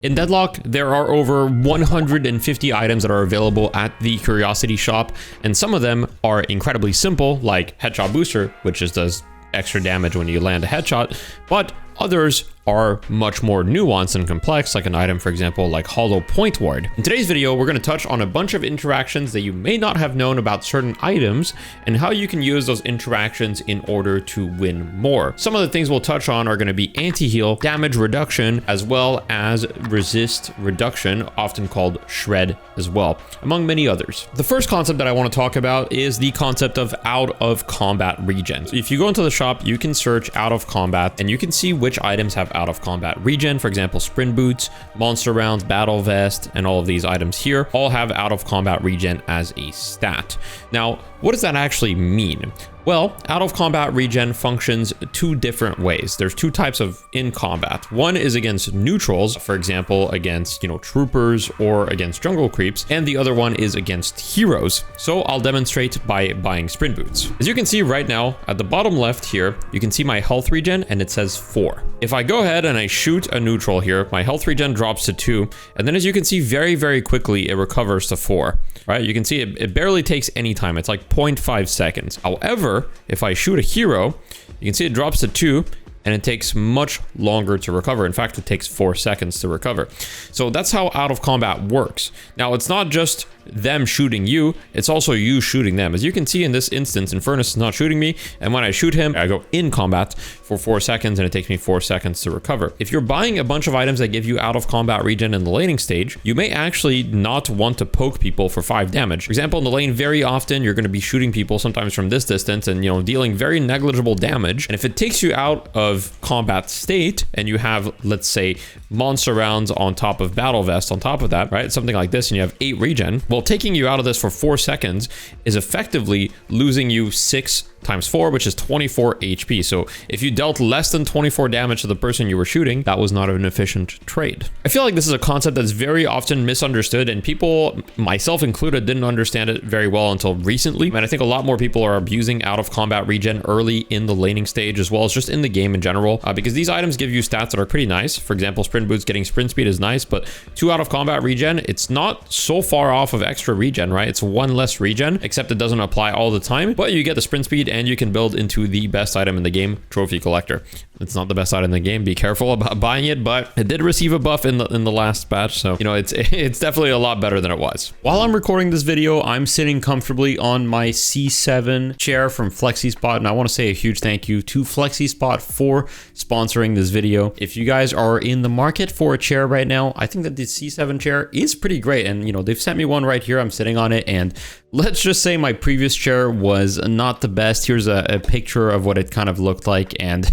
In Deadlock, there are over 150 items that are available at the Curiosity shop, and some of them are incredibly simple, like Headshot Booster, which just does extra damage when you land a headshot, but others are much more nuanced and complex, like an item, for example, like Hollow Point Ward. In today's video, we're going to touch on a bunch of interactions that you may not have known about certain items and how you can use those interactions in order to win more. Some of the things we'll touch on are going to be anti-heal, damage reduction, as well as resist reduction, often called shred as well, among many others. The first concept that I want to talk about is the concept of out of combat regen. So if you go into the shop, you can search out of combat and you can see which items have out of combat regen. For example, sprint boots, monster rounds, battle vest, and all of these items here all have out of combat regen as a stat. Now, what does that actually mean? Well, out of combat regen functions two different ways. There's two types of in combat. One is against neutrals, for example, against, troopers or against jungle creeps, and the other one is against heroes. So I'll demonstrate by buying sprint boots. As you can see right now, at the bottom left here, you can see my health regen and it says 4. If I go ahead and I shoot a neutral here, my health regen drops to 2, and then as you can see very, very quickly, it recovers to 4, right? You can see it barely takes any time. It's like 0.5 seconds. However, if I shoot a hero, you can see it drops to 2 and it takes much longer to recover. In fact, it takes 4 seconds to recover. So that's how out of combat works. Now, it's not just them shooting you, it's also you shooting them. As you can see in this instance, Infernus is not shooting me, and when I shoot him, I go in combat for 4 seconds and it takes me 4 seconds to recover. If you're buying a bunch of items that give you out of combat regen in the laning stage, you may actually not want to poke people for 5 damage. For example, in the lane, very often you're going to be shooting people sometimes from this distance and dealing very negligible damage. And if it takes you out of combat state and you have, let's say, monster rounds on top of battle vest on top of that, right? Something like this, and you have 8 regen. Well, taking you out of this for 4 seconds is effectively losing you 6 times 4, which is 24 HP. So if you dealt less than 24 damage to the person you were shooting, that was not an efficient trade. I feel like this is a concept that's very often misunderstood, and people, myself included, didn't understand it very well until recently. And I think a lot more people are abusing out of combat regen early in the laning stage, as well as just in the game in general, because these items give you stats that are pretty nice. For example, sprint boots getting sprint speed is nice, but 2 out of combat regen, it's not so far off of extra regen, right? It's 1 less regen, except it doesn't apply all the time, but you get the sprint speed and you can build into the best item in the game, Trophy Collector. It's not the best item in the game, be careful about buying it, but it did receive a buff in the last patch, so it's definitely a lot better than it was. While I'm recording this video, I'm sitting comfortably on my C7 chair from Flexispot, and I want to say a huge thank you to Flexispot for sponsoring this video. If you guys are in the market for a chair right now, I think that the C7 chair is pretty great, and they've sent me one right here. I'm sitting on it, and let's just say my previous chair was not the best. Here's a picture of what it kind of looked like, and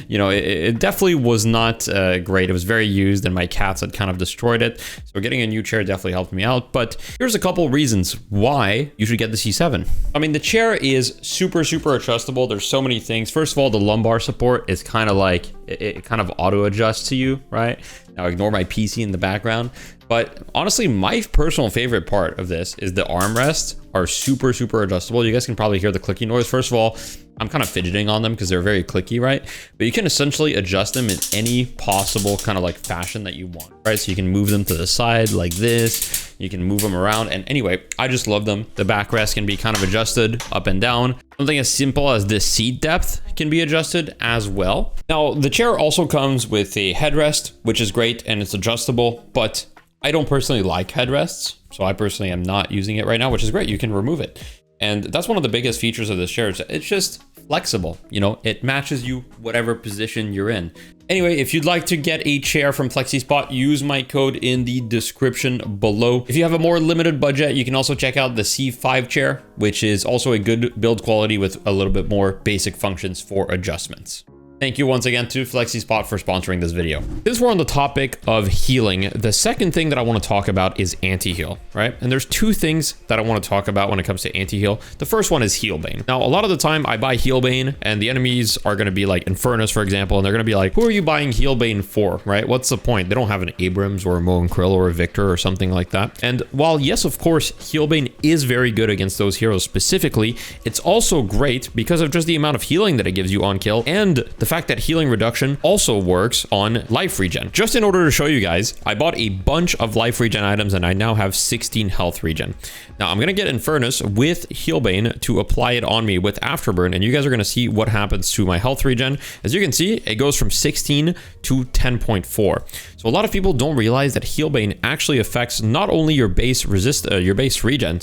it definitely was not great. It was very used, and my cats had kind of destroyed it. So getting a new chair definitely helped me out. But here's a couple reasons why you should get the C7. I mean, the chair is super, super adjustable. There's so many things. First of all, the lumbar support is kind of like, it kind of auto adjusts to you, right? Now ignore my PC in the background. But honestly, my personal favorite part of this is the armrests are super, super adjustable. You guys can probably hear the clicky noise. First of all, I'm kind of fidgeting on them because they're very clicky, right? But you can essentially adjust them in any possible kind of like fashion that you want, right? So you can move them to the side like this. You can move them around. And anyway, I just love them. The backrest can be kind of adjusted up and down. Something as simple as the seat depth can be adjusted as well. Now, the chair also comes with a headrest, which is great and it's adjustable, but I don't personally like headrests, so I personally am not using it right now, which is great. You can remove it. And that's one of the biggest features of this chair. It's just flexible. It matches you whatever position you're in. Anyway, if you'd like to get a chair from Flexispot, use my code in the description below. If you have a more limited budget, you can also check out the C5 chair, which is also a good build quality with a little bit more basic functions for adjustments. Thank you once again to Flexispot for sponsoring this video. Since we're on the topic of healing, the second thing that I want to talk about is anti-heal, right? And there's 2 things that I want to talk about when it comes to anti-heal. The first one is Healbane. Now, a lot of the time I buy Healbane and the enemies are going to be like Infernus, for example, and they're going to be like, who are you buying Healbane for, right? What's the point? They don't have an Abrams or a Moe and Krill or a Victor or something like that. And while yes, of course, Healbane is very good against those heroes specifically, it's also great because of just the amount of healing that it gives you on kill and the fact that healing reduction also works on life regen. Just in order to show you guys, I bought a bunch of life regen items and I now have 16 health regen. Now I'm gonna get Infernus with Healbane to apply it on me with Afterburn, and you guys are gonna see what happens to my health regen. As you can see, it goes from 16 to 10.4. So a lot of people don't realize that Healbane actually affects not only your base regen,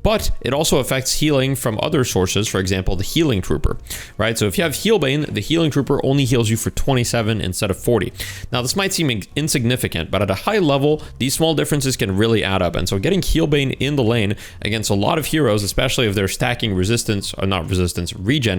but it also affects healing from other sources, for example, the Healing Trooper, right? So if you have Healbane, the Healing Trooper only heals you for 27 instead of 40. Now this might seem insignificant, but at a high level, these small differences can really add up. And so getting Healbane in the lane against a lot of heroes, especially if they're stacking regen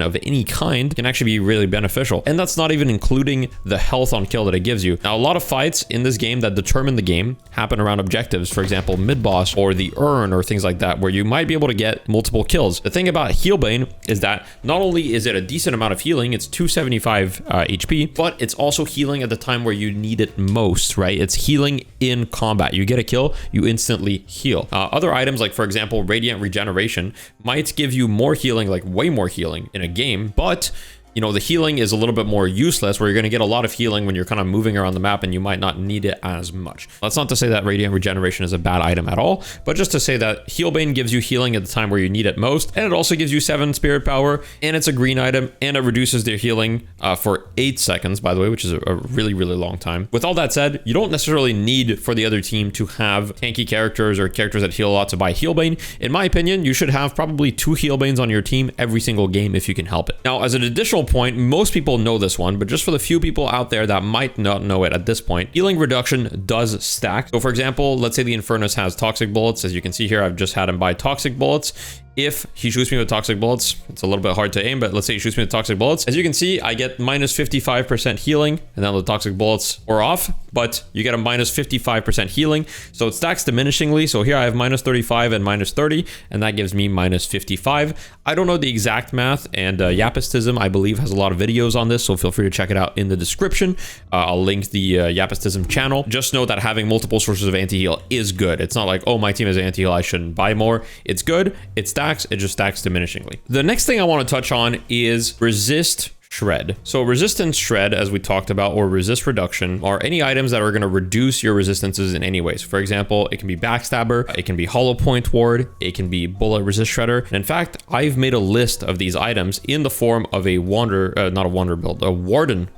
of any kind, can actually be really beneficial. And that's not even including the health on kill that it gives you. Now, a lot of fights in this game that determine the game happen around objectives, for example, mid-boss or the urn or things like that, where you might be able to get multiple kills. The thing about Healbane is that not only is it a decent amount of healing, it's 275 HP, but it's also healing at the time where you need it most, right? It's healing in combat. You get a kill, you instantly heal. Other items like, for example, Radiant Regeneration might give you more healing, like way more healing in a game, but you know, the healing is a little bit more useless, where you're going to get a lot of healing when you're kind of moving around the map and you might not need it as much. That's not to say that Radiant Regeneration is a bad item at all, but just to say that Healbane gives you healing at the time where you need it most, and it also gives you 7 spirit power, and it's a green item, and it reduces their healing for 8 seconds, by the way, which is a really, really long time. With all that said, you don't necessarily need for the other team to have tanky characters or characters that heal a lot to buy Healbane. In my opinion, you should have probably 2 Healbanes on your team every single game if you can help it. Now, as an additional point, most people know this one, but just for the few people out there that might not know it at this point, healing reduction does stack. So for example, let's say the Infernus has toxic bullets. As you can see here, I've just had him buy toxic bullets. If he shoots me with toxic bullets, it's a little bit hard to aim, but let's say he shoots me with toxic bullets. As you can see, I get minus 55% healing, and then the toxic bullets are off, but you get a minus 55% healing. So it stacks diminishingly. So here I have minus 35 and minus 30, and that gives me minus 55. I don't know the exact math, and Yapistism, I believe, has a lot of videos on this, so feel free to check it out in the description. I'll link the Yapistism channel. Just know that having multiple sources of anti-heal is good. It's not like, oh, my team has anti-heal, I shouldn't buy more. It's good. It stacks. It just stacks diminishingly. The next thing I want to touch on is resist shred. So resistance shred, as we talked about, or resist reduction, are any items that are going to reduce your resistances in any ways. For example, it can be backstabber, it can be hollow point ward, it can be bullet resist shredder. And in fact, I've made a list of these items in the form of a warden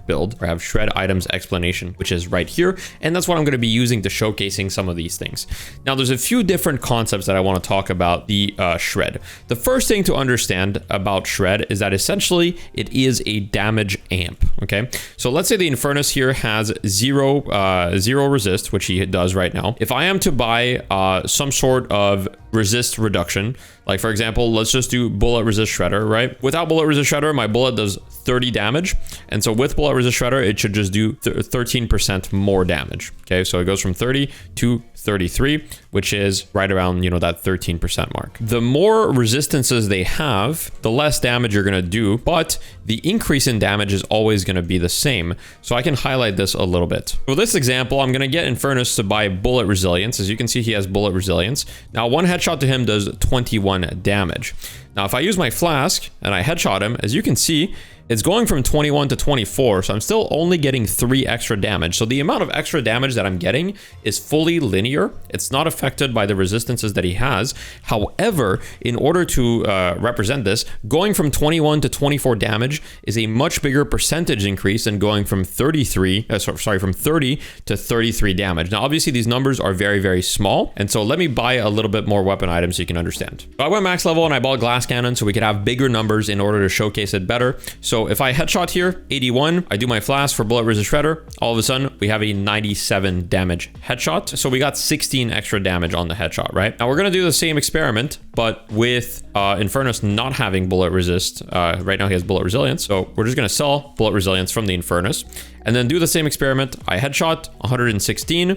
build, where I have shred items explanation, which is right here. And that's what I'm going to be using to showcasing some of these things. Now, there's a few different concepts that I want to talk about the shred. The first thing to understand about shred is that essentially it is a damage amp. Okay, so let's say the Infernus here has zero resist, which he does right now. If I am to buy some sort of resist reduction, like for example, let's just do bullet resist shredder, right? Without bullet resist shredder, my bullet does 30 damage, and so with bullet resist shredder, it should just do 13% more damage. Okay, so it goes from 30 to 33, which is right around, you know, that 13% mark. The more resistances they have, the less damage you're going to do, but the increase in damage is always going to be the same. So I can highlight this a little bit. For this example, I'm going to get Infernus to buy bullet resilience. As you can see, he has bullet resilience. Now, one headshot to him does 21 damage. Now, if I use my flask and I headshot him, as you can see, it's going from 21 to 24, so I'm still only getting 3 extra damage. So the amount of extra damage that I'm getting is fully linear. It's not affected by the resistances that he has. However, in order to represent this, going from 21 to 24 damage is a much bigger percentage increase than going from from 30 to 33 damage. Now, obviously, these numbers are very, very small. And so let me buy a little bit more weapon items so you can understand. So I went max level and I bought glass cannon so we could have bigger numbers in order to showcase it better. So if I headshot here, 81, I do my flask for bullet resist shredder, all of a sudden we have a 97 damage headshot. So we got 16 extra damage on the headshot, right? Now we're gonna do the same experiment, but with Infernus not having bullet resist. Right now he has bullet resilience. So we're just gonna sell bullet resilience from the Infernus and then do the same experiment. I headshot 116.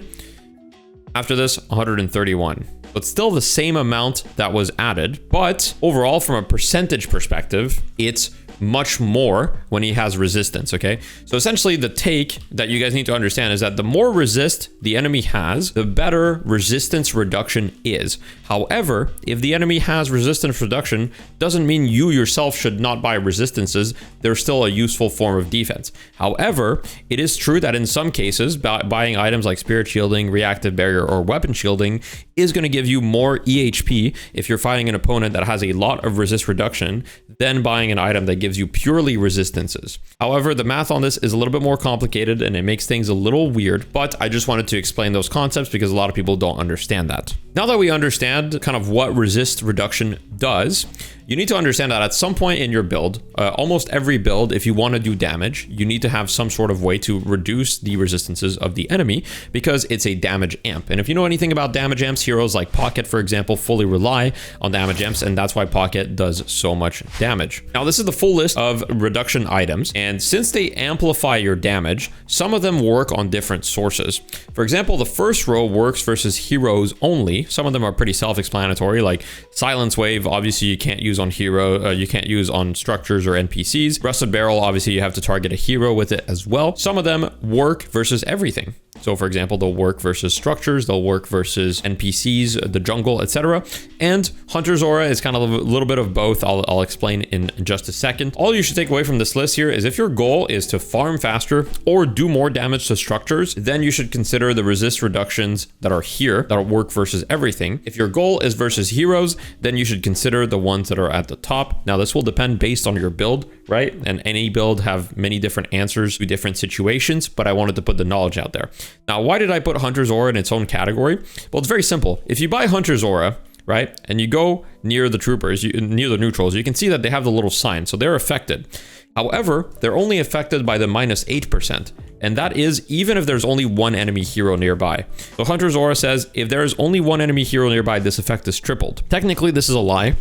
After this, 131. But still the same amount that was added, but overall from a percentage perspective, it's much more when he has resistance, okay? So essentially the take that you guys need to understand is that the more resist the enemy has, the better resistance reduction is. However, if the enemy has resistance reduction, doesn't mean you yourself should not buy resistances. They're still a useful form of defense. However, it is true that in some cases, buying items like spirit shielding, reactive barrier, or weapon shielding is going to give you more EHP if you're fighting an opponent that has a lot of resist reduction than buying an item that gives you purely resistances. However, the math on this is a little bit more complicated and it makes things a little weird, but I just wanted to explain those concepts because a lot of people don't understand that. Now that we understand kind of what resist reduction does, you need to understand that at some point in your build, almost every build, if you want to do damage, you need to have some sort of way to reduce the resistances of the enemy because it's a damage amp. And if you know anything about damage amps, heroes like Pocket, for example, fully rely on damage amps, and that's why Pocket does so much damage. Now, this is the full list of reduction items, and since they amplify your damage, some of them work on different sources. For example, the first row works versus heroes only. Some of them are pretty self-explanatory, like Silence Wave, obviously you can't use on hero, you can't use on structures or NPCs. Rusted Barrel, obviously you have to target a hero with it as well. Some of them work versus everything. So for example, they'll work versus structures, they'll work versus NPCs, the jungle, etc. And Hunter's Aura is kind of a little bit of both. I'll explain in just a second. All you should take away from this list here is if your goal is to farm faster or do more damage to structures, then you should consider the resist reductions that are here that work versus everything. If your goal is versus heroes, then you should consider the ones that are at the top. Now this will depend based on your build, right? And any build have many different answers to different situations, but I wanted to put the knowledge out there. Now, why did I put Hunter's Aura in its own category? Well, it's very simple. If you buy Hunter's Aura, right, and you go near the troopers, near the neutrals, you can see that they have the little sign, so they're affected. However, they're only affected by the -8%. And that is even if there's only one enemy hero nearby. So Hunter's Aura says, if there is only one enemy hero nearby, this effect is tripled. Technically, this is a lie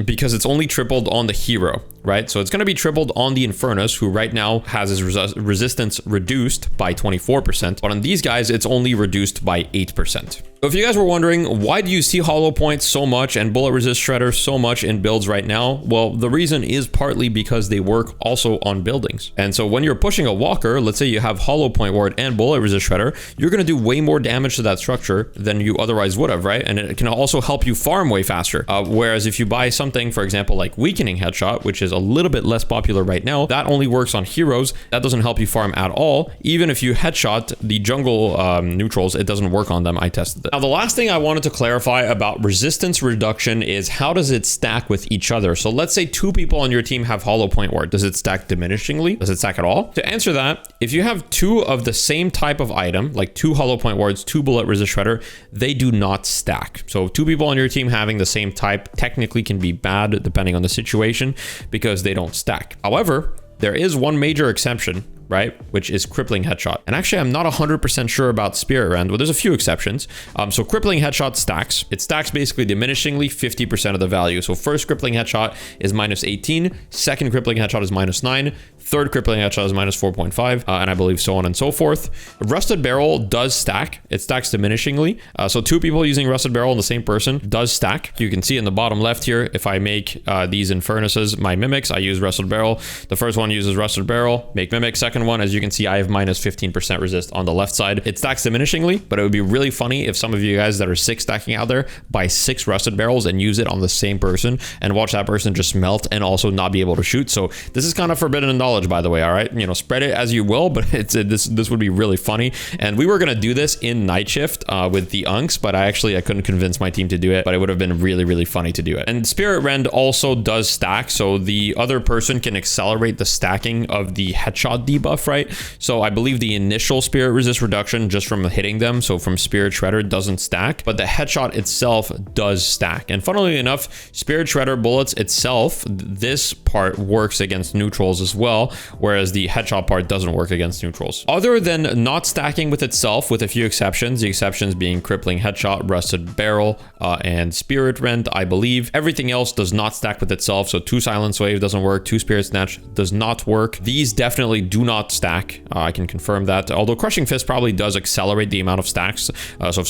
because it's only tripled on the hero, right? So it's going to be tripled on the Infernus, who right now has his resistance reduced by 24%. But on these guys, it's only reduced by 8%. So if you guys were wondering, why do you see Hollow Point so much and Bullet Resist Shredder so much in builds right now? Well, the reason is partly because they work also on buildings. And so when you're pushing a walker, let's say you have Hollow Point Ward and Bullet Resist Shredder, you're going to do way more damage to that structure than you otherwise would have, right? And it can also help you farm way faster. Whereas if you buy something, for example, like Weakening Headshot, which is a little bit less popular right now, that only works on heroes. That doesn't help you farm at all. Even if you headshot the jungle neutrals, it doesn't work on them. I tested it. Now, the last thing I wanted to clarify about resistance reduction is how does it stack with each other? So let's say two people on your team have Hollow Point Ward. Does it stack diminishingly? Does it stack at all? To answer that, if you have two of the same type of item, like two Hollow Point Wards, two Bullet Resist Shredder, they do not stack. So two people on your team having the same type technically can be bad depending on the situation because they don't stack. However, there is one major exception, right? Which is Crippling Headshot. And actually, I'm not 100% sure about Spirit Rend, but there's a few exceptions. So Crippling Headshot stacks. It stacks basically diminishingly 50% of the value. So first Crippling Headshot is -18, second Crippling Headshot is -9, third Crippling Headshot is -4.5, and I believe so on and so forth. Rusted Barrel does stack. It stacks diminishingly. So two people using Rusted Barrel on the same person does stack. You can see in the bottom left here, if I make these Infernuses my mimics, I use Rusted Barrel. The first one uses Rusted Barrel, make mimic. Second one, as you can see, I have -15% resist on the left side. It stacks diminishingly, but it would be really funny if some of you guys that are 6 stacking out there buy 6 Rusted Barrels and use it on the same person and watch that person just melt and also not be able to shoot. So this is kind of forbidden knowledge, by the way. All right, you know, spread it as you will, but this would be really funny. And we were gonna do this in Night Shift with the Unks, but I couldn't convince my team to do it, but it would have been really funny to do it. And Spirit Rend also does stack, so the other person can accelerate the stacking of the headshot debuff, right? So I believe the initial spirit resist reduction just from hitting them, so from Spirit Shredder, doesn't stack, but the headshot itself does stack. And funnily enough, Spirit Shredder bullets itself, this part works against neutrals as well, whereas the headshot part doesn't work against neutrals. Other than not stacking with itself, with a few exceptions, the exceptions being Crippling Headshot, Rusted Barrel, and Spirit Rend, I believe. Everything else does not stack with itself, so 2 Silence Wave doesn't work, 2 Spirit Snatch does not work. These definitely do not stack. I can confirm that, although Crushing Fist probably does accelerate the amount of stacks. So if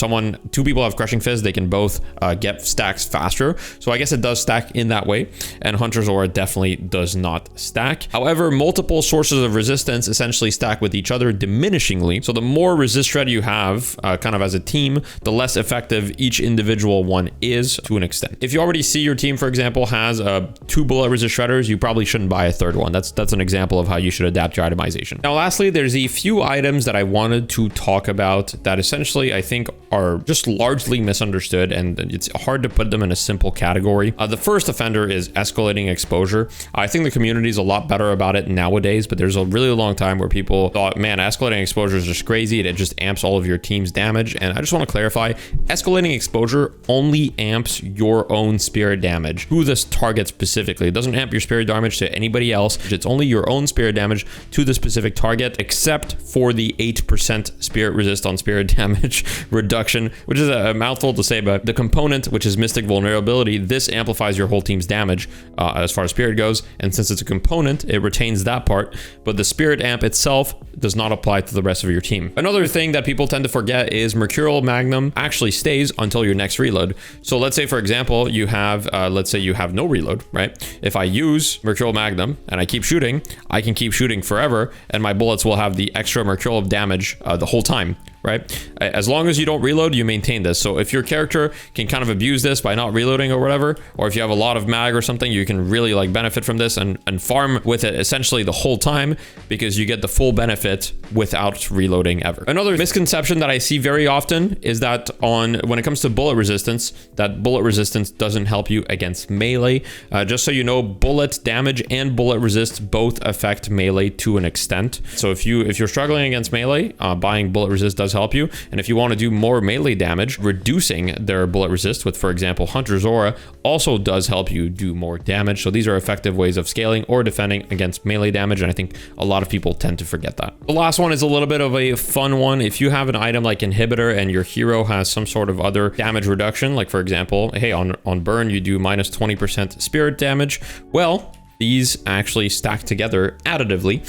2 people have Crushing Fist, they can both get stacks faster. So I guess it does stack in that way. And Hunter's Aura definitely unfortunately does not stack. However, multiple sources of resistance essentially stack with each other diminishingly. So the more resist shred you have kind of as a team, the less effective each individual one is to an extent. If you already see your team, for example, has 2 bullet resist shredders, you probably shouldn't buy a third one. That's an example of how you should adapt your itemization. Now, lastly, there's a few items that I wanted to talk about that essentially I think are just largely misunderstood, and it's hard to put them in a simple category. The first offender is escalating exposure. I think the community is a lot better about it nowadays, but there's a really long time where people thought, man, escalating exposure is just crazy. It just amps all of your team's damage. And I just want to clarify, escalating exposure only amps your own spirit damage to this target specifically. It doesn't amp your spirit damage to anybody else. It's only your own spirit damage to the specific target, except for the 8% spirit resist on spirit damage reduction, which is a mouthful to say, but the component, which is Mystic Vulnerability, this amplifies your whole team's damage as far as spirit goes. And since it's a component, it retains that part, but the spirit amp itself does not apply to the rest of your team. Another thing that people tend to forget is Mercurial Magnum actually stays until your next reload. So let's say, for example, you have, let's say you have no reload, right? If I use Mercurial Magnum and I keep shooting, I can keep shooting forever, and my bullets will have the extra Mercurial damage the whole time, right? As long as you don't reload, you maintain this. So if your character can kind of abuse this by not reloading or whatever, or if you have a lot of mag or something, you can really like benefit from this and farm with it essentially the whole time, because you get the full benefit without reloading ever. Another misconception that I see very often is that when it comes to bullet resistance, that bullet resistance doesn't help you against melee. Just so you know, bullet damage and bullet resist both affect melee to an extent. So if you're struggling against melee, buying bullet resist does help you. And if you want to do more melee damage, reducing their bullet resist with, for example, Hunter's Aura also does help you do more damage. So these are effective ways of scaling or defending against melee damage, and I think a lot of people tend to forget that. The last one is a little bit of a fun one. If you have an item like Inhibitor and your hero has some sort of other damage reduction, like for example, hey, on burn you do minus 20% spirit damage, well, these actually stack together additively,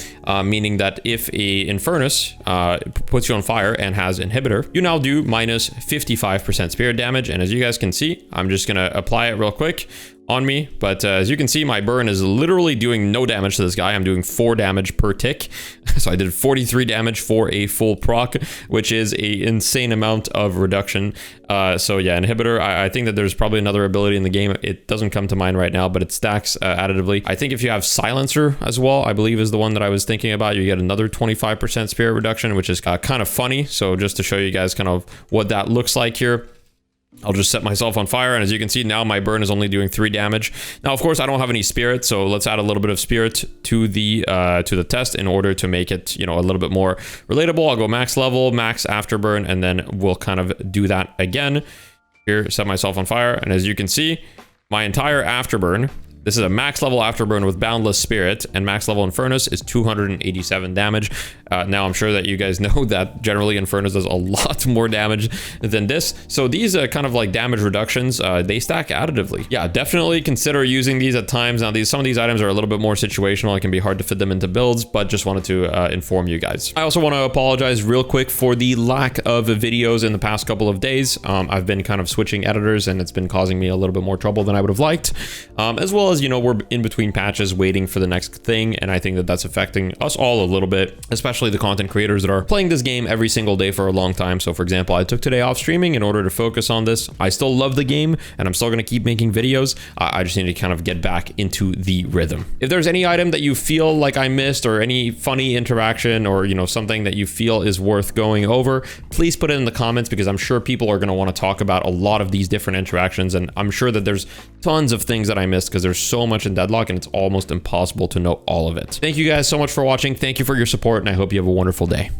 meaning that if a Infernus puts you on fire and has Inhibitor, you now do minus 55% spirit damage. And as you guys can see, I'm just gonna apply it real quick on me, but as you can see, my burn is literally doing no damage to this guy. I'm doing 4 damage per tick, so I did 43 damage for a full proc, which is a insane amount of reduction. So yeah, Inhibitor, I think that there's probably another ability in the game. It doesn't come to mind right now, but it stacks additively. I think if you have Silencer as well, I believe is the one that I was thinking about, you get another 25% spirit reduction, which is kind of funny. So just to show you guys kind of what that looks like here, I'll just set myself on fire, and as you can see, now my burn is only doing 3 damage. Now, of course, I don't have any spirit, so let's add a little bit of spirit to the test in order to make it, you know, a little bit more relatable. I'll go max level, max afterburn, and then we'll kind of do that again. Here, set myself on fire, and as you can see, my entire afterburn, this is a max level afterburn with Boundless Spirit, and max level Infernus is 287 damage. Now, I'm sure that you guys know that generally Infernus does a lot more damage than this. So these kind of like damage reductions, they stack additively. Yeah, definitely consider using these at times. Now, some of these items are a little bit more situational. It can be hard to fit them into builds, but just wanted to inform you guys. I also want to apologize real quick for the lack of videos in the past couple of days. I've been kind of switching editors, and it's been causing me a little bit more trouble than I would have liked, as well as, you know, we're in between patches waiting for the next thing, and I think that that's affecting us all a little bit, especially the content creators that are playing this game every single day for a long time. So for example, I took today off streaming in order to focus on this. I still love the game, and I'm still going to keep making videos. I just need to kind of get back into the rhythm. If there's any item that you feel like I missed, or any funny interaction, or, you know, something that you feel is worth going over, please put it in the comments, because I'm sure people are going to want to talk about a lot of these different interactions, and I'm sure that there's tons of things that I missed, because there's so much in Deadlock, and it's almost impossible to know all of it. Thank you guys so much for watching. Thank you for your support, and I hope you have a wonderful day.